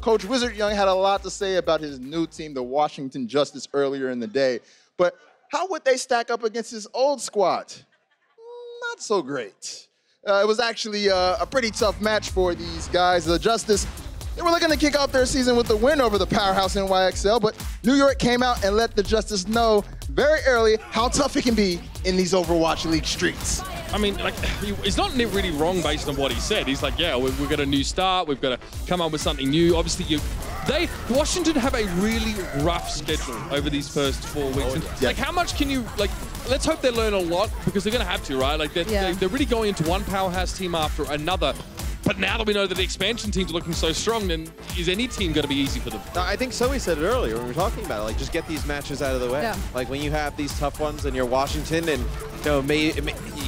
Coach Wizard Young had a lot to say about his new team, the Washington Justice, earlier in the day. But how would they stack up against his old squad? Not so great. It was actually a pretty tough match for these guys. The Justice, they were looking to kick off their season with a win over the powerhouse NYXL, but New York came out and let the Justice know very early how tough it can be in these Overwatch League streets. I mean, like, he's not really wrong based on what he said. He's like, yeah, we've got a new start. We've got to come up with something new. Obviously, Washington have a really rough schedule over these first 4 weeks. And, like, how much can you, like, let's hope they learn a lot, because they're going to have to, right? Like, they're really going into one powerhouse team after another. But now that we know that the expansion teams are looking so strong, then is any team going to be easy for them? I think Zoe said it earlier when we were talking about it. Like, just get these matches out of the way. Yeah. Like, when you have these tough ones and you're Washington, and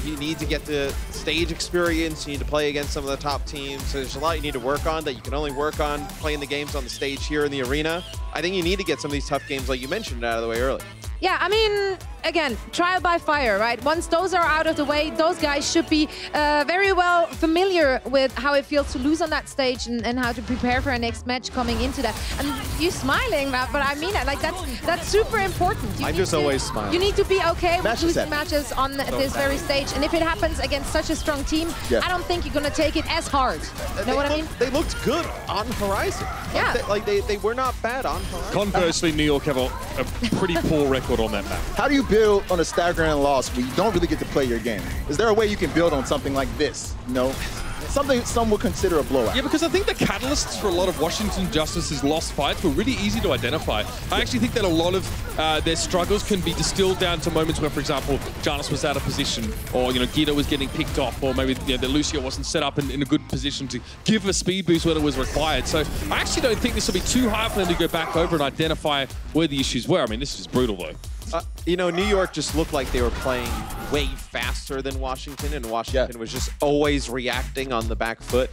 you need to get the stage experience. You need to play against some of the top teams. So there's a lot you need to work on that you can only work on playing the games on the stage here in the arena. I think you need to get some of these tough games, like you mentioned, out of the way early. Yeah, I mean, again, trial by fire, right? Once those are out of the way, those guys should be very well familiar with how it feels to lose on that stage and how to prepare for a next match coming into that. And you smiling, but I mean it. Like, that's super important. I just always smile. You need to be okay with losing matches on this very stage. And if it happens against such a strong team, I don't think you're going to take it as hard. You know what I mean? They looked good on Horizon. Yeah. They were not bad on Horizon. Conversely, New York have a pretty poor record on that map. How do you build on a staggering loss where you don't really get to play your game? Is there a way you can build on something like this? You know, something some would consider a blowout. Yeah, because I think the catalysts for a lot of Washington Justice's lost fights were really easy to identify. I actually think that a lot of their struggles can be distilled down to moments where, for example, Janus was out of position, or, you know, Guido was getting picked off, or maybe, you know, the Lucio wasn't set up in a good position to give a speed boost when it was required. So I actually don't think this will be too hard for them to go back over and identify where the issues were. I mean, this is brutal, though. You know, New York just looked like they were playing way faster than Washington, and Washington was just always reacting on the back foot.